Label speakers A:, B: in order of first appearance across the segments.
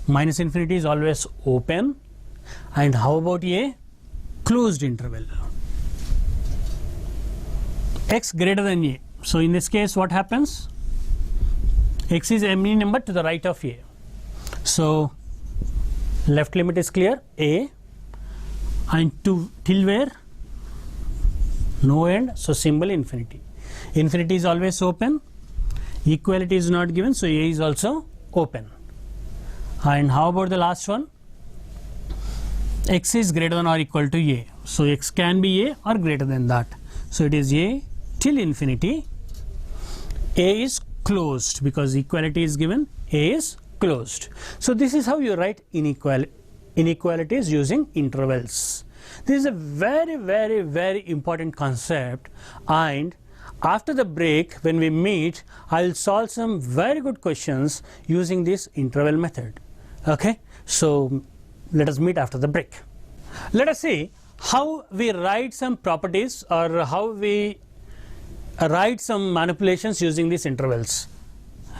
A: Minus infinity is always open. And how about a closed interval? X greater than a. So in this case, what happens? X is any number to the right of a. So left limit is clear, a, and till where? No end, so symbol infinity. Infinity is always open, equality is not given, so a is also open. And how about the last one? X is greater than or equal to a. So x can be a or greater than that. So it is a till infinity. A is closed because equality is given, a is closed. So this is how you write inequalities using intervals. This is a very important concept, and after the break when we meet, I'll solve some very good questions using this interval method. Okay, so let us meet after the break. Let us see how we write some properties or how we write some manipulations using these intervals.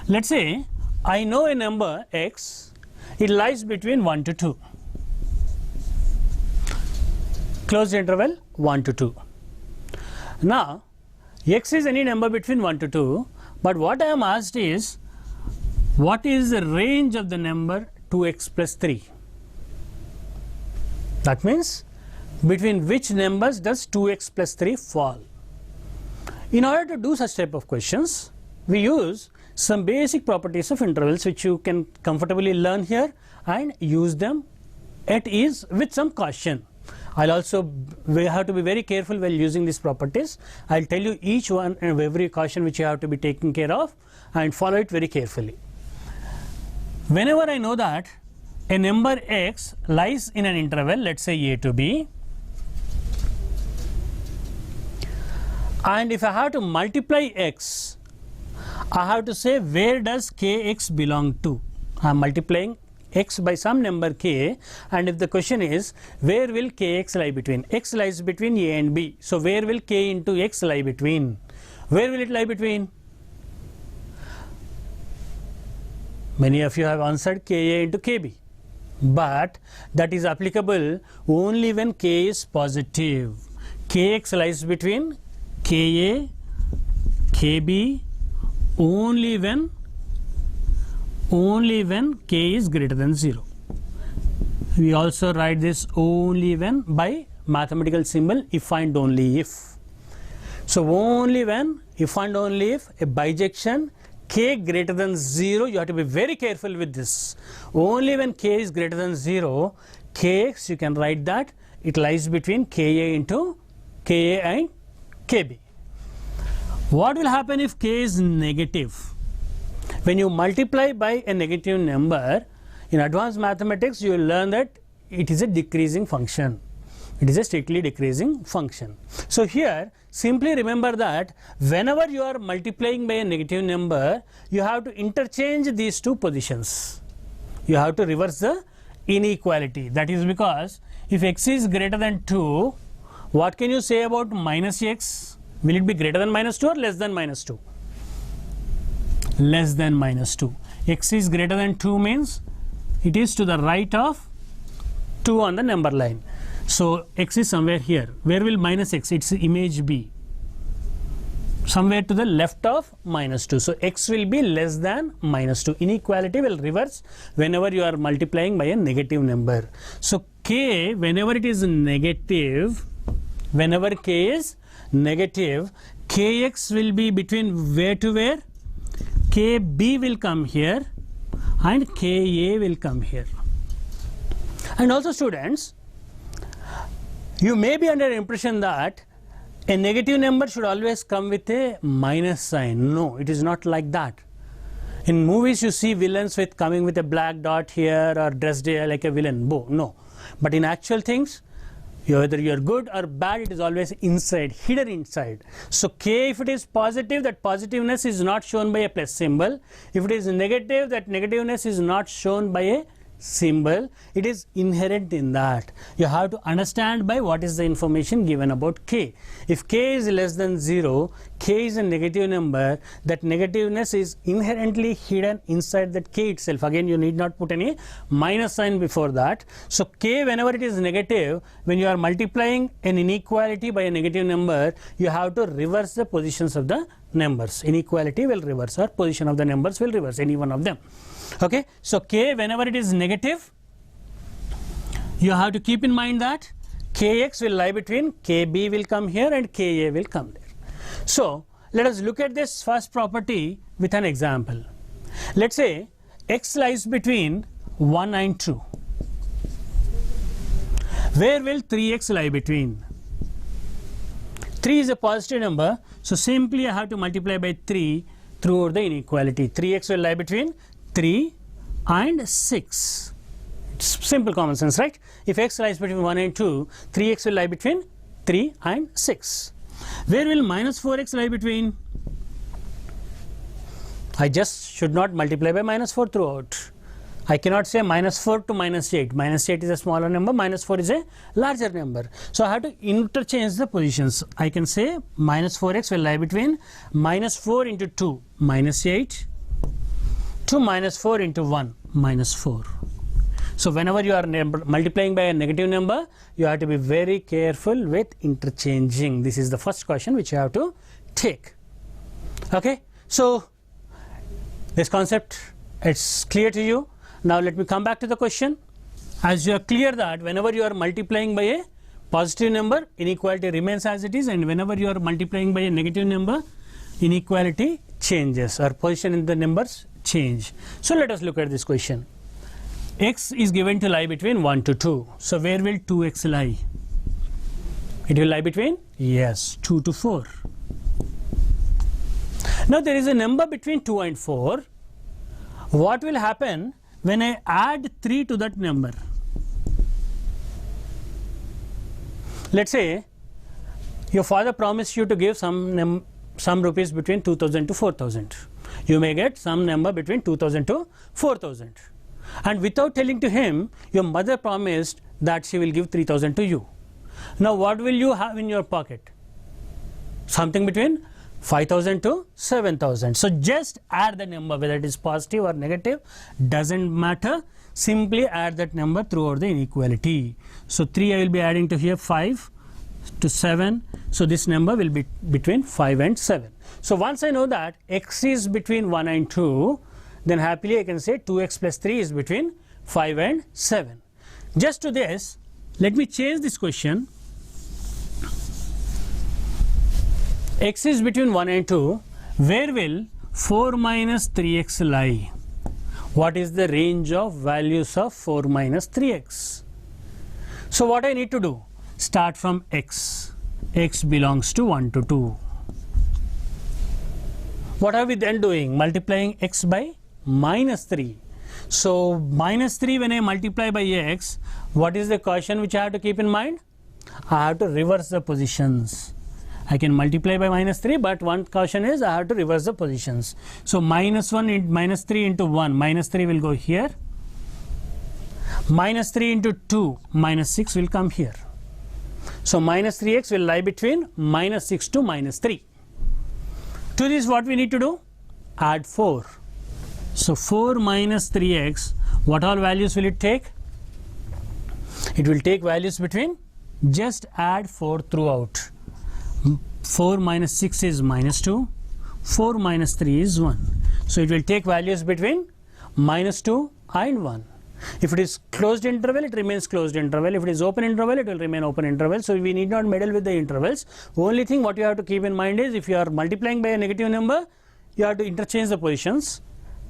A: Let's say I know a number x, it lies between 1 to 2. Closed interval 1 to 2. Now x is any number between 1 to 2, but what I am asked is what is the range of the number 2x plus 3? That means between which numbers does 2x plus 3 fall? In order to do such type of questions, we use some basic properties of intervals which you can comfortably learn here and use them at ease with some caution. We have to be very careful while using these properties. I'll tell you each one and every caution which you have to be taken care of and follow it very carefully. Whenever I know that a number x lies in an interval, let's say a to b, and if I have to multiply x, I have to say where does kx belong to. I am multiplying x by some number k, and if the question is where will kx lie between, x lies between a and b, so where will k into x lie between? Where will it lie between? Many of you have answered ka into kb, but that is applicable only when k is positive. Kx lies between ka, kb only when k is greater than 0. We also write this only when by mathematical symbol if and only if. So only when, if and only if, a bijection k greater than 0, you have to be very careful with this. Only when k is greater than 0, kx, you can write that it lies between ka into ka and kb. What will happen if k is negative? When you multiply by a negative number, in advanced mathematics you will learn that it is a decreasing function. It is a strictly decreasing function. So here simply remember that whenever you are multiplying by a negative number, you have to interchange these two positions. You have to reverse the inequality. That is because if x is greater than 2, what can you say about minus x? Will it be greater than minus 2 or less than minus 2? Less than minus 2. X is greater than 2 means it is to the right of 2 on the number line. So x is somewhere here. Where will minus x? It's image B. Somewhere to the left of minus 2. So x will be less than minus 2. Inequality will reverse whenever you are multiplying by a negative number. So k, whenever it is negative, whenever k is negative, kx will be between where to where? Kb will come here and Ka will come here. And also students, you may be under impression that a negative number should always come with a minus sign. No, it is not like that. In movies you see villains with coming with a black dot here or dressed like a villain. No. But in actual things, whether you are good or bad, it is always inside, hidden inside. So k, if it is positive, that positiveness is not shown by a plus symbol. If it is negative, that negativeness is not shown by a symbol, it is inherent in that. You have to understand by what is the information given about k. If k is less than 0, k is a negative number, that negativeness is inherently hidden inside that k itself. Again, you need not put any minus sign before that. So k, whenever it is negative, when you are multiplying an inequality by a negative number, you have to reverse the positions of the numbers. Inequality will reverse, or position of the numbers will reverse, any one of them. Okay, so k, whenever it is negative, you have to keep in mind that kx will lie between, kb will come here and ka will come there. So let us look at this first property with an example. Let's say x lies between 1 and 2. Where will 3x lie between? 3 is a positive number, so simply I have to multiply by 3 throughout the inequality. 3x will lie between 3 and 6. It's simple common sense, right? If x lies between 1 and 2, 3x will lie between 3 and 6. Where will minus 4x lie between? I just should not multiply by minus 4 throughout. I cannot say minus 4 to minus 8. Minus 8 is a smaller number, minus 4 is a larger number. So I have to interchange the positions. I can say minus 4x will lie between minus 4 into 2, minus 8, to minus 4 into 1, minus 4. So whenever you are multiplying by a negative number, you have to be very careful with interchanging. This is the first question which you have to take. Okay, so this concept, it's clear to you. Now let me come back to the question. As you are clear that whenever you are multiplying by a positive number, inequality remains as it is, and whenever you are multiplying by a negative number, inequality changes, or position in the numbers change. So let us look at this question. X is given to lie between 1 to 2. So where will 2x lie? It will lie between, yes, 2 to 4. Now there is a number between 2 and 4. What will happen when I add 3 to that number? Let's say your father promised you to give some rupees between 2000 to 4000. You may get some number between 2000 to 4000. And without telling to him, your mother promised that she will give 3000 to you. Now what will you have in your pocket? Something between 5000 to 7000. So just add the number, whether it is positive or negative, doesn't matter. Simply add that number throughout the inequality. So 3 I will be adding to here, 5 to 7. So this number will be between 5 and 7. So once I know that x is between 1 and 2, then happily I can say 2x plus 3 is between 5 and 7. Just to this, let me change this question. X is between 1 and 2. Where will 4 minus 3x lie? What is the range of values of 4 minus 3x? So what I need to do? Start from x. X belongs to 1 to 2. What are we then doing? Multiplying x by minus 3. So minus 3 when I multiply by x, what is the caution which I have to keep in mind? I have to reverse the positions. I can multiply by minus 3, but one caution is I have to reverse the positions. So minus 3 into 1, minus 3 will go here. Minus 3 into 2, minus 6 will come here. So minus 3x will lie between minus 6 to minus 3. To this what we need to do? Add 4. So 4 minus 3x, what all values will it take? It will take values between, just add 4 throughout. 4 minus 6 is minus 2, 4 minus 3 is 1. So it will take values between minus 2 and 1. If it is closed interval, it remains closed interval. If it is open interval, it will remain open interval. So we need not meddle with the intervals. Only thing what you have to keep in mind is, if you are multiplying by a negative number, you have to interchange the positions.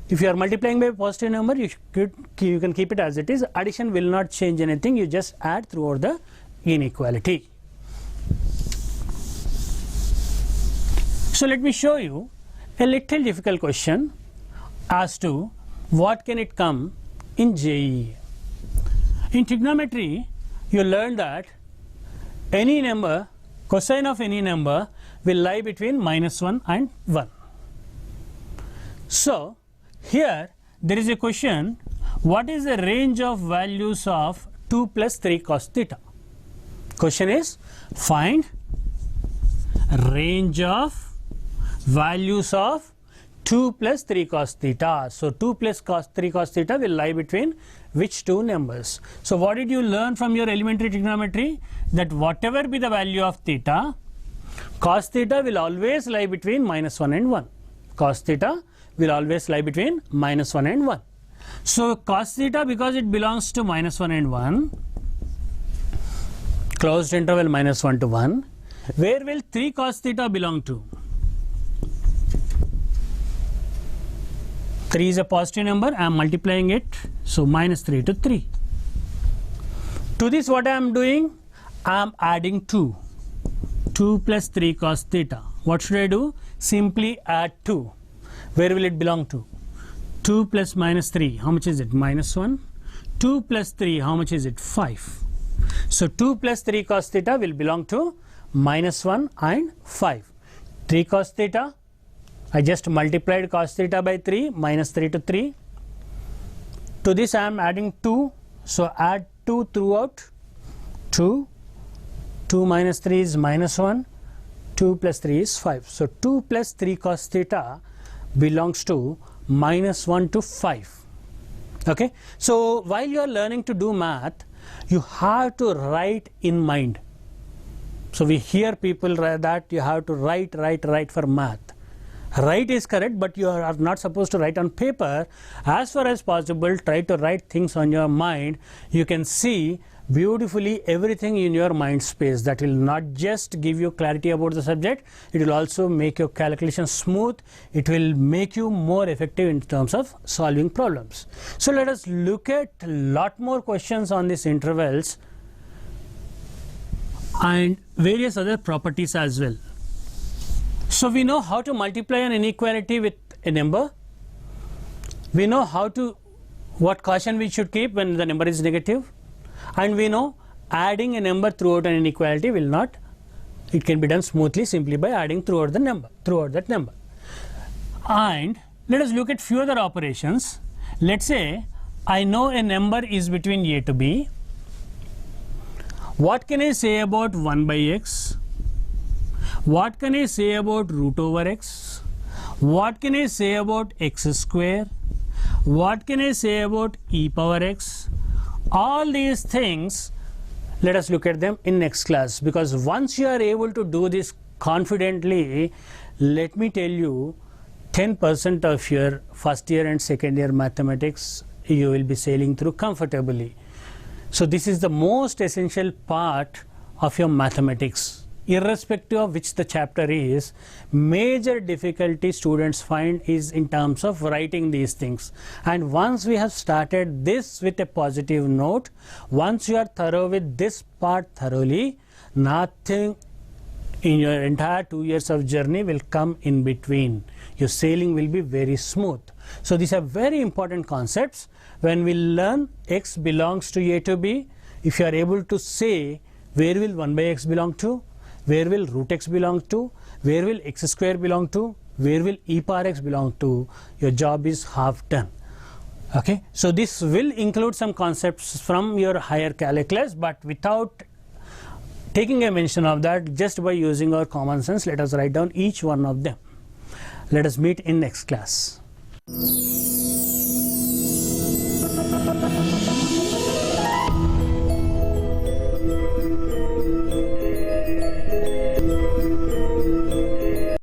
A: If you are multiplying by a positive number, you can keep it as it is. Addition will not change anything. You just add throughout the inequality. So let me show you a little difficult question as to what can it come in JEE. In trigonometry, you learn that any number, cosine of any number will lie between minus 1 and 1. So here there is a question, what is the range of values of 2 plus 3 cos theta? Question is, find range of values of 2 plus 3 cos theta. So 2 plus 3 cos theta will lie between which two numbers? So what did you learn from your elementary trigonometry? That whatever be the value of theta, cos theta will always lie between minus 1 and 1. Cos theta will always lie between minus 1 and 1. So cos theta, because it belongs to minus 1 and 1, closed interval minus 1 to 1, where will 3 cos theta belong to? 3 is a positive number, I am multiplying it, so minus 3 to 3. To this what I am doing? I am adding 2. 2 plus 3 cos theta. What should I do? Simply add 2. Where will it belong to? 2 plus minus 3, how much is it? Minus 1. 2 plus 3, how much is it? 5. So 2 plus 3 cos theta will belong to minus 1 and 5. 3 cos theta, I just multiplied cos theta by 3, minus 3 to 3. To this I am adding 2, so add 2 throughout. 2 minus 3 is minus 1, 2 plus 3 is 5. So 2 plus 3 cos theta belongs to minus 1 to 5. Okay, so while you are learning to do math, you have to write in mind. So we hear people that you have to write for math. Write is correct, but you are not supposed to write on paper. As far as possible, try to write things on your mind. You can see beautifully everything in your mind space. That will not just give you clarity about the subject, it will also make your calculation smooth. It will make you more effective in terms of solving problems. So let us look at a lot more questions on these intervals and various other properties as well. So we know how to multiply an inequality with a number. We know what caution we should keep when the number is negative. And we know adding a number throughout an inequality will not, it can be done smoothly simply by adding throughout that number. And let us look at few other operations. Let's say I know a number is between a to b. What can I say about 1 by x? What can I say about root over x? What can I say about x square? What can I say about e power x? All these things, let us look at them in next class, because once you are able to do this confidently, let me tell you, 10% of your first year and second year mathematics you will be sailing through comfortably. So this is the most essential part of your mathematics. Irrespective of which the chapter is, major difficulty students find is in terms of writing these things. And once we have started this with a positive note, once you are thorough with this part thoroughly, nothing in your entire 2 years of journey will come in between. Your sailing will be very smooth. So these are very important concepts. When we learn x belongs to a to b, if you are able to say where will 1 by x belong to, where will root x belong to, where will x square belong to, where will e power x belong to, your job is half done. Okay, so this will include some concepts from your higher calculus, but without taking a mention of that, just by using our common sense, let us write down each one of them. Let us meet in next class.